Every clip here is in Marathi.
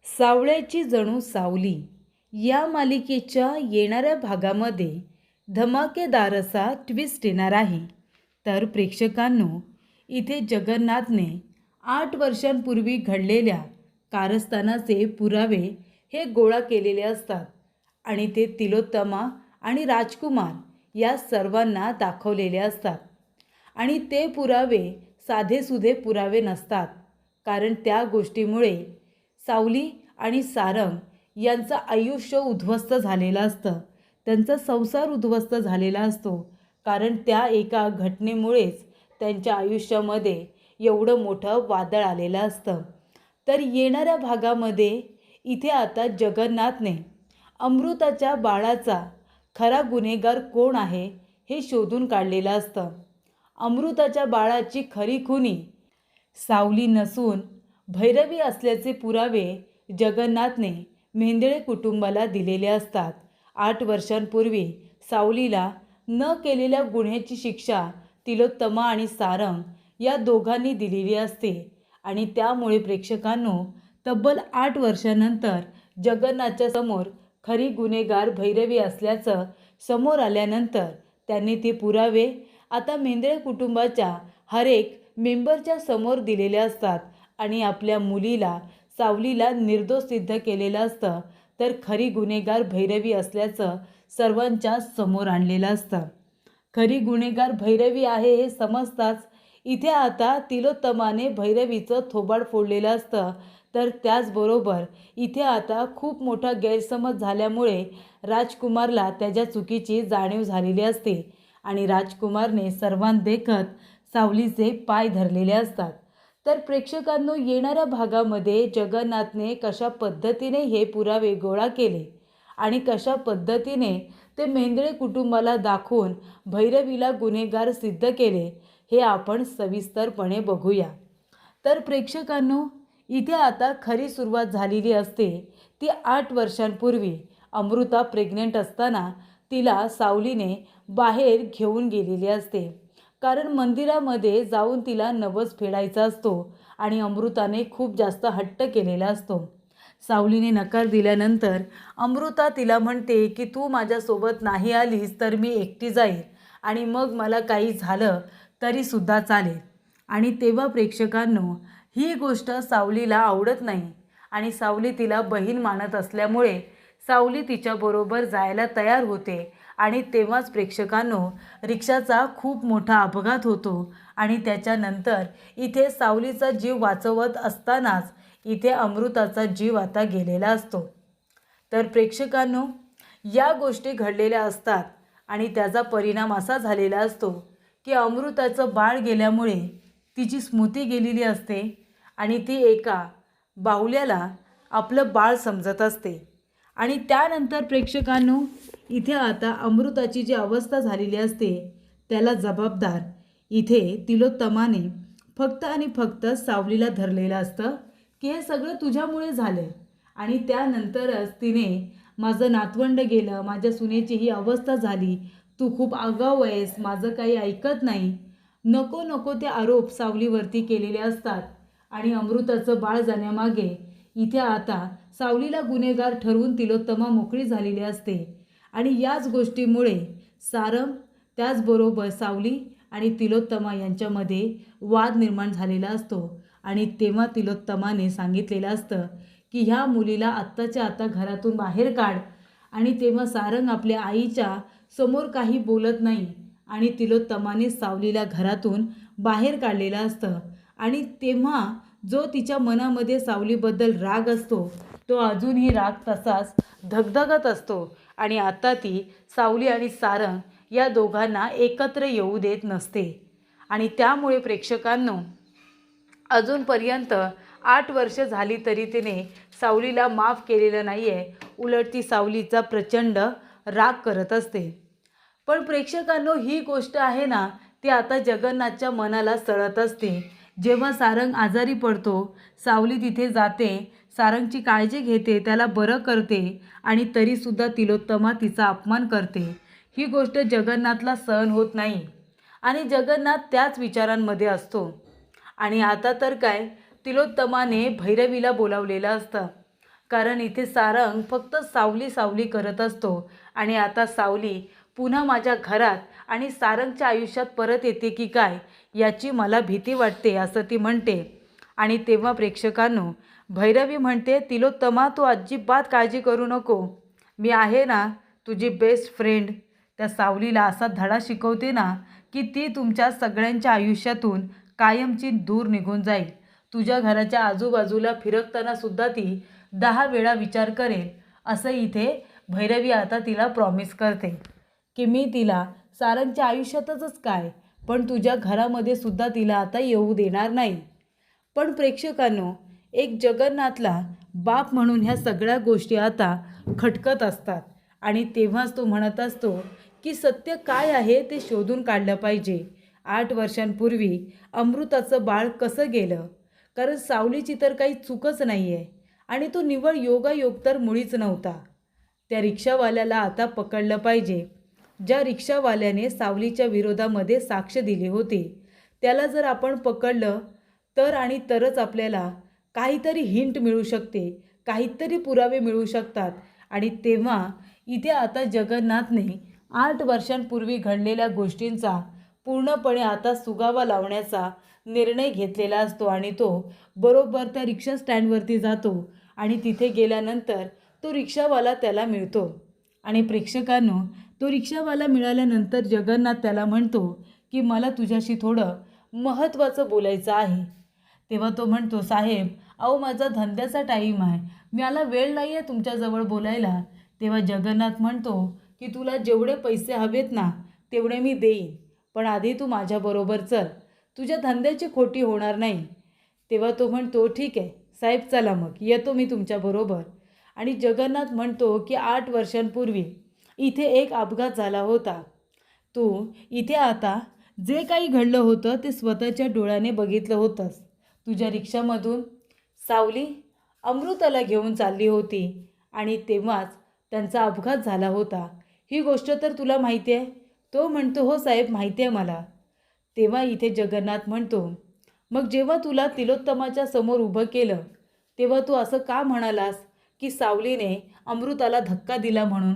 सावळ्याची जणू सावली या मालिकेच्या येणाऱ्या भागामध्ये धमाकेदार असा ट्विस्ट येणार आहे. तर प्रेक्षकांनो, इथे जगन्नाथने 8 वर्षांपूर्वी घडलेल्या कारस्थानाचे पुरावे हे गोळा केलेले असतात आणि ते तिलोत्तमा आणि राजकुमार या सर्वांना दाखवलेले असतात. आणि ते पुरावे साधेसुधे पुरावे नसतात, कारण त्या गोष्टीमुळे सावली आणि सारंग यांचं आयुष्य उद्ध्वस्त झालेलं असतं. त्यांचा संसार उद्ध्वस्त झालेला असतो, कारण त्या एका घटनेमुळेच त्यांच्या आयुष्यामध्ये एवढं मोठं वादळ आलेलं असतं. तर येणाऱ्या भागामध्ये इथे आता जगन्नाथने अमृताच्या बाळाचा खरा गुन्हेगार कोण आहे हे शोधून काढलेलं असतं. अमृताच्या बाळाची खरी खुनी सावली नसून भैरवी असल्याचे पुरावे जगन्नाथने मेंदळे कुटुंबाला दिलेले असतात. 8 वर्षांपूर्वी सावलीला न केलेल्या गुन्ह्याची शिक्षा तिलोत्तमा आणि सारंग या दोघांनी दिलेली असते आणि त्यामुळे प्रेक्षकांनो, तब्बल 8 वर्षांनंतर जगन्नाथच्या समोर खरी गुन्हेगार भैरवी असल्याचं समोर आल्यानंतर त्यांनी ते पुरावे आता मेंदळे कुटुंबाच्या हर एक मेंबरच्या समोर दिलेले असतात आणि आपल्या मुलीला सावलीला निर्दोष सिद्ध केलेलं असतं. तर खरी गुन्हेगार भैरवी असल्याचं सर्वांच्या समोर आणलेलं असतं. खरी गुन्हेगार भैरवी आहे हे समजताच इथे आता तिलोत्तमाने भैरवीचं थोबाड फोडलेलं असतं. तर त्याचबरोबर इथे आता खूप मोठा गैरसमज झाल्यामुळे राजकुमारला त्याच्या चुकीची जाणीव झालेली असते आणि राजकुमारने सर्वांदेखत सावलीचे पाय धरलेले असतात. तर प्रेक्षकांनो, येणाऱ्या भागामध्ये जगन्नाथने कशा पद्धतीने हे पुरावे गोळा केले आणि कशा पद्धतीने ते मेंदळे कुटुंबाला दाखवून भैरवीला गुन्हेगार सिद्ध केले हे आपण सविस्तरपणे बघूया. तर प्रेक्षकांनो, इथे आता खरी सुरुवात झालेली असते ती 8 वर्षांपूर्वी अमृता प्रेग्नेंट असताना तिला सावलीने बाहेर घेऊन गेलेली असते, कारण मंदिरामध्ये जाऊन तिला नवस फेडायचा असतो आणि अमृताने खूप जास्त हट्ट केलेला असतो. सावलीने नकार दिल्यानंतर अमृता तिला म्हणते की तू माझ्यासोबत नाही आलीस तर मी एकटी जाईल आणि मग मला काही झालं तरीसुद्धा चालेल. आणि तेव्हा प्रेक्षकांनो, ही गोष्ट सावलीला आवडत नाही आणि सावली तिला बहीण मानत असल्यामुळे सावली तिच्याबरोबर जायला तयार होते. आणि तेव्हाच प्रेक्षकांनो, रिक्षाचा खूप मोठा अपघात होतो आणि त्याच्यानंतर इथे सावलीचा जीव वाचवत असतानाच इथे अमृताचा जीव आता गेलेला असतो. तर प्रेक्षकांनो, या गोष्टी घडलेल्या असतात आणि त्याचा परिणाम असा झालेला असतो की अमृताचं बाळ गेल्यामुळे तिची स्मृती गेलेली असते आणि ती एका बाहुल्याला आपलं बाळ समजत असते. आणि त्यानंतर प्रेक्षकांनो, इथे आता अमृताची जी अवस्था झालेली असते त्याला जबाबदार इथे तिलोत्तमाने फक्त आणि फक्त सावलीला धरलेलं असतं की हे सगळं तुझ्यामुळे झालं आणि त्यानंतरच तिने माझं नातवंड गेलं, माझ्या सुनेची ही अवस्था झाली, तू खूप आगाऊ आहेस, माझं काही ऐकत नाही, नको नको ते आरोप सावलीवरती केलेले असतात. आणि अमृताचं बाळ जाण्यामागे इथे आता सावलीला गुन्हेगार ठरवून तिलोत्तमा मोकळी झालेली असते आणि याच गोष्टीमुळे सारंग त्याचबरोबर सावली आणि तिलोत्तमा यांच्यामध्ये वाद निर्माण झालेला असतो. आणि तेव्हा तिलोत्तमाने सांगितलेलं असतं की ह्या मुलीला आत्ताच्या आता घरातून बाहेर काढ. आणि तेव्हा सारंग आपल्या आईच्या समोर काही बोलत नाही आणि तिलोत्तमाने सावलीला घरातून बाहेर काढलेलं असतं. आणि तेव्हा जो तिच्या मनामध्ये सावलीबद्दल राग असतो तो अजूनही राग तसाच धगधगत असतो आणि आता ती सावली आणि सारंग या दोघांना एकत्र येऊ देत नसते. आणि त्यामुळे प्रेक्षकांनो, अजूनपर्यंत 8 वर्ष झाली तरी तिने सावलीला माफ केलेलं नाही आहे, उलट ती सावलीचा प्रचंड राग करत असते. पण प्रेक्षकांनो, ही गोष्ट आहे ना, ती आता जगन्नाथच्या मनाला सळत असते. जेव्हा सारंग आजारी पडतो, सावली तिथे जाते, सारंगची काळजी घेते, त्याला बरं करते आणि तरीसुद्धा तिलोत्तमा तिचा अपमान करते. ही गोष्ट जगन्नाथला सहन होत नाही आणि जगन्नाथ त्याच विचारांमध्ये असतो. आणि आता तर काय, तिलोत्तमाने भैरवीला बोलावलेलं असतं. कारण इथे सारंग फक्त सावली सावली करत असतो आणि आता सावली पुन्हा माझ्या घरात आणि सारंगच्या आयुष्यात परत येते की काय याची मला भीती वाटते असं ती म्हणते. आणि तेव्हा प्रेक्षकांनो, भैरवी म्हणते, तिलोत्तमा तू अजिबात काळजी करू नको, मी आहे ना, तुझी बेस्ट फ्रेंड. त्या सावलीला असा धडा शिकवते ना की ती तुमच्या सगळ्यांच्या आयुष्यातून कायमची दूर निघून जाईल. तुझ्या घराच्या आजूबाजूला फिरकताना सुद्धा ती 10 वेळा विचार करेल. असं इथे भैरवी आता तिला प्रॉमिस करते की मी तिला सारंगच्या आयुष्यातच काय, पण तुझ्या घरामध्ये सुद्धा तिला आता येऊ देणार नाही. पण प्रेक्षकांनो, एक जगन्नाथला बाप म्हणून ह्या सगळ्या गोष्टी आता खटकत असतात आणि तेव्हाच तो म्हणत असतो की सत्य काय आहे ते शोधून काढलं पाहिजे. 8 वर्षांपूर्वी अमृताचं बाळ कसं गेलं, कारण सावलीची तर काही चूकच नाही आहे आणि तो निव्वळ योगायोग तर मुळीच नव्हता. त्या रिक्षावाल्याला आता पकडलं पाहिजे, ज्या रिक्षावाल्याने सावलीच्या विरोधामध्ये साक्ष दिली होती. त्याला जर आपण पकडलं तर आणि तरच आपल्याला काहीतरी हिंट मिळू शकते, काहीतरी पुरावे मिळू शकतात. आणि तेव्हा इथे आता जगन्नाथने 8 वर्षांपूर्वी घडलेल्या गोष्टींचा पूर्णपणे आता सुगावा लावण्याचा निर्णय घेतलेला असतो आणि तो बरोबर त्या रिक्षा स्टँडवरती जातो आणि तिथे गेल्यानंतर तो रिक्षावाला त्याला मिळतो. आणि प्रेक्षकांनो, तो रिक्षावाला मिळाल्यानंतर जगन्नाथ त्याला म्हणतो की मला तुझ्याशी थोडं महत्त्वाचं बोलायचं आहे. तेव्हा तो म्हणतो, साहेब अहो माझा धंद्याचा टाईम आहे, मला वेळ नाही आहे तुमच्याजवळ बोलायला. तेव्हा जगन्नाथ म्हणतो की तुला जेवढे पैसे हवेत ना तेवढे मी देईन, पण आधी तू माझ्याबरोबर चल, तुझ्या धंद्याची खोटी होणार नाही. तेव्हा तो म्हणतो, ठीक आहे साहेब, चला मग येतो मी तुमच्याबरोबर. आणि जगन्नाथ म्हणतो की 8 वर्षांपूर्वी इथे एक अपघात झाला होता. तू इथे आता जे काही घडलं होतं ते स्वतःच्या डोळ्याने बघितलं होतंस. तुझ्या रिक्षामधून सावली अमृताला घेऊन चालली होती आणि तेव्हाच त्यांचा अपघात झाला होता. ही गोष्ट तर तुला माहिती आहे? तो म्हणतो, हो साहेब माहिती आहे मला. तेव्हा इथे जगन्नाथ म्हणतो, मग जेव्हा तुला तिलोत्तमाच्या समोर उभं केलं तेव्हा तू असं का म्हणालास की सावलीने अमृताला धक्का दिला म्हणून?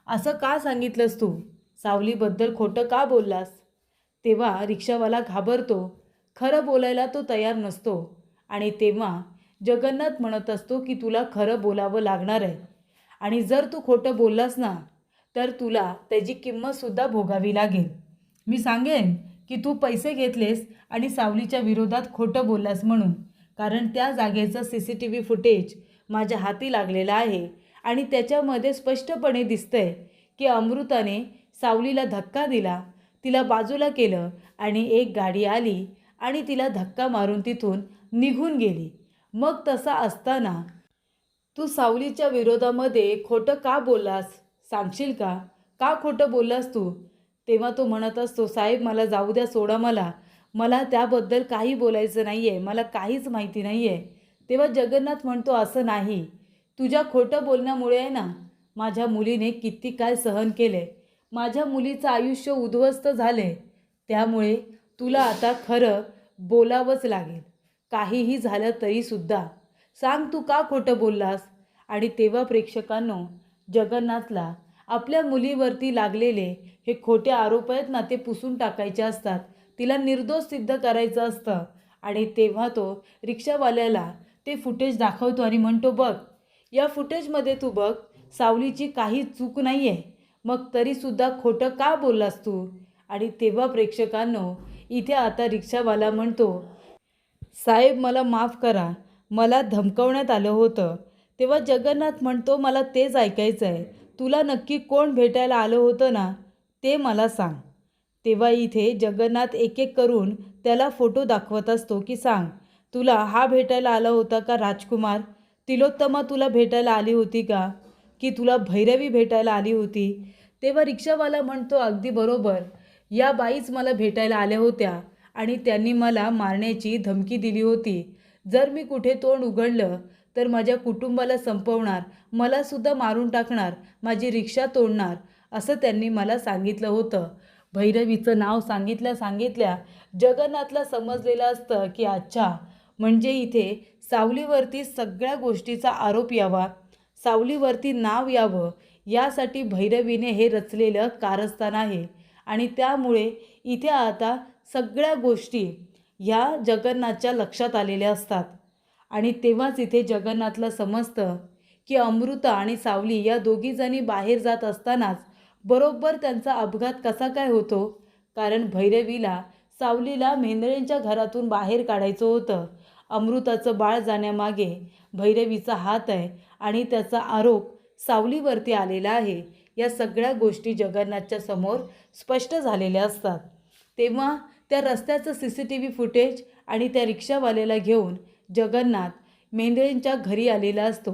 असं का सांगितलंस तू? सावलीबद्दल खोटं का बोललास? तेव्हा रिक्षावाला घाबरतो, खरं बोलायला तो तयार नसतो. आणि तेव्हा जगन्नाथ म्हणत असतो की तुला खरं बोलावं लागणार आहे आणि जर तू खोटं बोललास ना तर तुला त्याची किंमतसुद्धा भोगावी लागेल. मी सांगेन की तू पैसे घेतलेस आणि सावलीच्या विरोधात खोटं बोललास म्हणून, कारण त्या जागेचं CCTV फुटेज माझ्या हाती लागलेलं आहे आणि त्याच्यामध्ये स्पष्टपणे दिसतंय की अमृताने सावलीला धक्का दिला, तिला बाजूला केलं आणि एक गाडी आली आणि तिला धक्का मारून तिथून निघून गेली. मग तसा असताना तू सावलीच्या विरोधामध्ये खोटं का बोललास? सांगशील का? का खोटं बोललास तू? तेव्हा तो म्हणत असतो, साहेब मला जाऊ द्या, सोडा मला, मला त्याबद्दल काही बोलायचं नाही आहे, मला काहीच माहिती नाही आहे. तेव्हा जगन्नाथ म्हणतो, असं नाही, तुझ्या खोटं बोलण्यामुळे आहे ना माझ्या मुलीने किती काय सहन केले, माझ्या मुलीचं आयुष्य उद्ध्वस्त झाले, त्यामुळे तुला आता खरं बोलावंच लागेल. काहीही झालं तरीसुद्धा सांग तू का खोटं बोललास? आणि तेव्हा प्रेक्षकांनो, जगन्नाथला आपल्या मुलीवरती लागलेले हे खोटे आरोप आहेत ना ते पुसून टाकायचे असतात, तिला निर्दोष सिद्ध करायचं असतं. आणि तेव्हा तो रिक्षावाल्याला ते फुटेज दाखवतो आणि म्हणतो, बघ या फुटेजमध्ये तू बघ, सावलीची काही चूक नाही आहे, मग तरीसुद्धा खोटं का बोललास तू? आणि तेव्हा प्रेक्षकांनो, इथे आता रिक्षावाला म्हणतो, साहेब मला माफ करा, मला धमकावण्यात आलं होतं. तेव्हा जगन्नाथ म्हणतो, मला तेच ऐकायचं आहे, तुला नक्की कोण भेटायला आलं होतं ना ते मला सांग. तेव्हा इथे जगन्नाथ एक एक करून त्याला फोटो दाखवत असतो की सांग, तुला हा भेटायला आला होता का राजकुमार? तिलोत्तमा तुला भेटायला आली होती का? की तुला भैरवी भेटायला आली होती? तेव्हा रिक्षावाला म्हणतो, अगदी बरोबर, या बाईच मला भेटायला आल्या होत्या आणि त्यांनी मला मारण्याची धमकी दिली होती. जर मी कुठे तोंड उघडलं तर माझ्या कुटुंबाला संपवणार, मलासुद्धा मारून टाकणार, माझी रिक्षा तोडणार, असं त्यांनी मला सांगितलं होतं. भैरवीचं नाव सांगितल्या जगन्नाथला समजलेलं असतं की अच्छा, म्हणजे इथे सावलीवरती सगळ्या गोष्टीचा आरोप यावा, सावलीवरती नाव यावं, यासाठी भैरवीने हे रचलेलं कारस्थान आहे. आणि त्यामुळे इथे आता सगळ्या गोष्टी ह्या जगन्नाथच्या लक्षात आलेल्या असतात. आणि तेव्हाच इथे जगन्नाथला समजतं की अमृता आणि सावली या दोघीजणी बाहेर जात असतानाच बरोबर त्यांचा अपघात कसा काय होतो. कारण भैरवीला सावलीला मेंदळेंच्या घरातून बाहेर काढायचं होतं. अमृताचं बाळ जाण्यामागे भैरवीचा हात आहे आणि त्याचा आरोप सावलीवरती आलेला आहे. या सगळ्या गोष्टी जगन्नाथच्या समोर स्पष्ट झालेल्या असतात. तेव्हा त्या रस्त्याचं CCTV फुटेज आणि त्या रिक्षावाल्याला घेऊन जगन्नाथ मेंदळेंच्या घरी आलेला असतो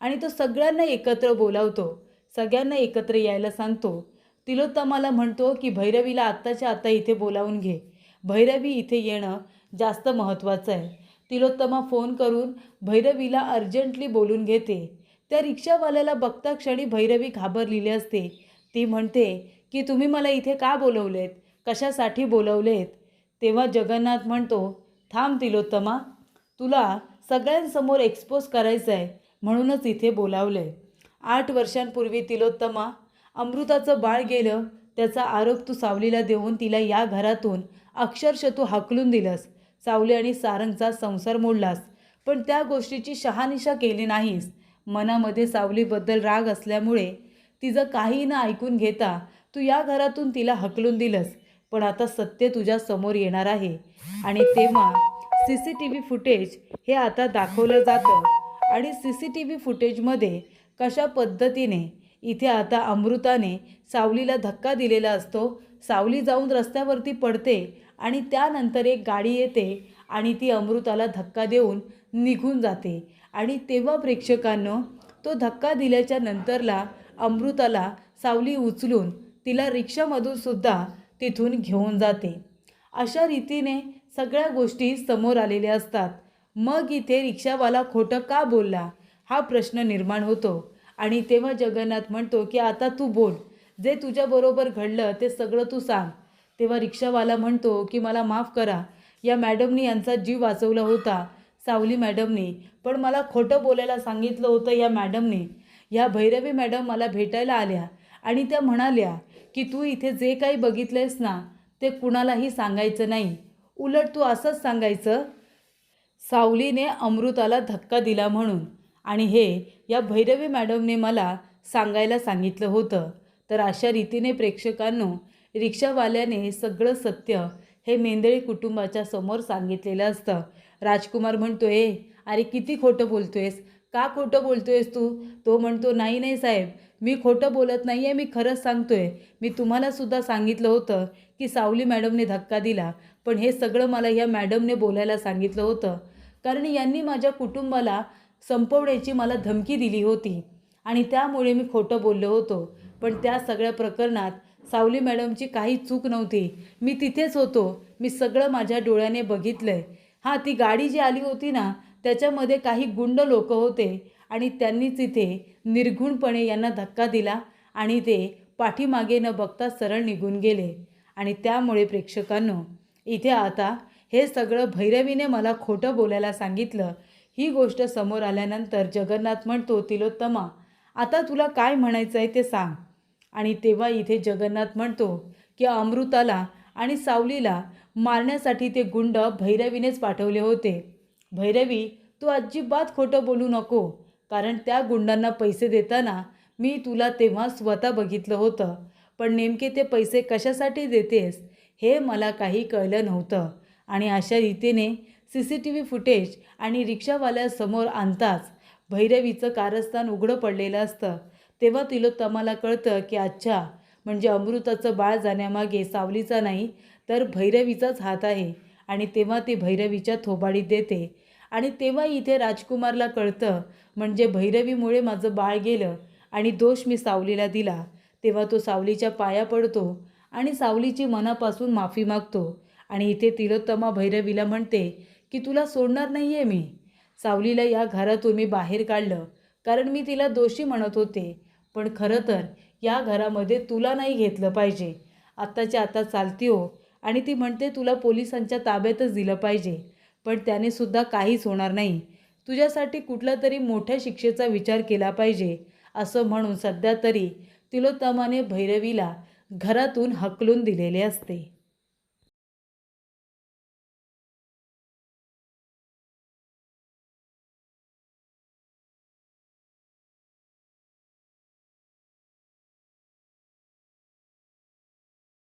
आणि तो सगळ्यांना एकत्र बोलावतो, सगळ्यांना एकत्र यायला सांगतो. तिलोत्तमाला म्हणतो की भैरवीला आत्ताच्या आत्ता इथे बोलावून घे, भैरवी इथे येणं जास्त महत्त्वाचं आहे. तिलोत्तमा फोन करून भैरवीला अर्जंटली बोलून घेते. त्या रिक्षावाल्याला बघता क्षणी भैरवी घाबरलेली असते. ती म्हणते की तुम्ही मला इथे का बोलवलेत, कशासाठी बोलवलेत. तेव्हा जगन्नाथ म्हणतो, थांब तिलोत्तमा, तुला सगळ्यांसमोर एक्सपोज करायचं आहे म्हणूनच इथे बोलावलं आहे. 8 वर्षांपूर्वी तिलोत्तमा, अमृताचं बाळ गेलं त्याचा आरोप तू सावलीला देऊन तिला या घरातून अक्षरशः तू हाकलून दिलंस. सावली आणि सारंगचा संसार मोडलास, पण त्या गोष्टीची शहानिशा केली नाहीस. मनामध्ये सावलीबद्दल राग असल्यामुळे तिचं काही न ऐकून घेता तू या घरातून तिला हकलून दिलंस. पण आता सत्य तुझ्या समोर येणार आहे आणि तेव्हा CCTV फुटेज हे आता दाखवलं जातं. आणि CCTV फुटेजमध्ये कशा पद्धतीने इथे आता अमृताने सावलीला धक्का दिलेला असतो. सावली जाऊन रस्त्यावरती पडते आणि त्यानंतर एक गाडी येते आणि ती अमृताला धक्का देऊन निघून जाते. आणि तेव्हा प्रेक्षकांनो, तो धक्का दिल्याच्या नंतरला अमृताला सावली उचलून तिला रिक्षामधून सुद्धा तिथून घेऊन जाते. अशा रीतीने सगळ्या गोष्टी समोर आलेल्या असतात. मग इथे रिक्षावाला खोटं का बोलला हा प्रश्न निर्माण होतो. आणि तेव्हा जगन्नाथ म्हणतो की आता तू बोल, जे तुझ्याबरोबर घडलं ते सगळं तू सांग. तेव्हा रिक्षावाला म्हणतो की मला माफ करा, या मॅडमनी यांचा जीव वाचवला होता, सावली मॅडमनी, पण मला खोटं बोलायला सांगितलं होतं या मॅडमने. ह्या भैरवी मॅडम मला भेटायला आल्या आणि त्या म्हणाल्या की तू इथे जे काही बघितलंयस ना ते कुणालाही सांगायचं नाही, उलट तू असंच सांगायचं सावलीने अमृताला धक्का दिला म्हणून, आणि हे या भैरवी मॅडमने मला सांगायला सांगितलं होतं. तर अशा रीतीने प्रेक्षकांनो, रिक्षावाल्याने सगळं सत्य हे मेंदळे कुटुंबाच्या समोर सांगितलेलं असतं. राजकुमार म्हणतोय, अरे किती खोटं बोलतोयस, का खोटं बोलतोयस तू. तो म्हणतो, नाही नाही साहेब, मी खोटं बोलत नाही आहे, मी खरंच सांगतोय. मी तुम्हालासुद्धा सांगितलं होतं की सावली मॅडमने धक्का दिला, पण हे सगळं मला ह्या मॅडमने बोलायला सांगितलं होतं, कारण यांनी माझ्या कुटुंबाला संपवण्याची मला धमकी दिली होती आणि त्यामुळे मी खोटं बोललो होतो. पण त्या सगळ्या प्रकरणात सावली मॅडमची काही चूक नव्हती. मी तिथेच होतो, मी सगळं माझ्या डोळ्याने बघितलं आहे. हां, ती गाडी जी आली होती ना त्याच्यामध्ये काही गुंड लोक होते आणि त्यांनीच इथे निर्घुणपणे यांना धक्का दिला आणि ते पाठीमागे न बघता सरळ निघून गेले. आणि त्यामुळे प्रेक्षकांनो, इथे आता हे सगळं भैरवीने मला खोटं बोलायला सांगितलं. ही गोष्ट समोर आल्यानंतर जगन्नाथ म्हणतो, तिलोत्तमा, आता तुला काय म्हणायचं आहे ते सांग. आणि तेव्हा इथे जगन्नाथ म्हणतो की अमृताला आणि सावलीला मारण्यासाठी ते गुंड भैरवीनेच पाठवले होते. भैरवी, तू अजिबात खोटं बोलू नको, कारण त्या गुंडांना पैसे देताना मी तुला तेव्हा स्वतः बघितलं होतं, पण नेमके ते पैसे कशासाठी देतेस हे मला काही कळलं नव्हतं. आणि अशा रीतीने CCTV फुटेज आणि रिक्षावाल्यासमोर आणताच भैरवीचं कारस्थान उघडं पडलेलं असतं. तेव्हा तिलोत्तमाला कळतं की अच्छा, म्हणजे अमृताचं बाळ जाण्यामागे सावलीचा नाही तर भैरवीचाच हात आहे. आणि तेव्हा ती भैरवीच्या थोबाडीत देते. आणि तेव्हा इथे राजकुमारला कळतं, म्हणजे भैरवीमुळे माझं बाळ गेलं आणि दोष मी सावलीला दिला. तेव्हा तो सावलीच्या पाया पडतो आणि सावलीची मनापासून माफी मागतो. आणि इथे तिलोत्तमा भैरवीला म्हणते की तुला सोडणार नाही आहे मी. सावलीला या घरातून मी बाहेर काढलं कारण मी तिला दोषी म्हणत होते, पण खरं तर या घरामध्ये तुला नाही घेतलं पाहिजे. आत्ताच्या आता चालती हो, आणि ती म्हणते तुला पोलिसांच्या ताब्यातच दिलं पाहिजे, पण त्याने सुद्धा काहीच होणार नाही. तुझ्यासाठी कुठल्या तरी मोठ्या शिक्षेचा विचार केला पाहिजे असं म्हणून सध्या तरी तिलोत्तमाने भैरवीला घरातून हकलून दिलेले असते.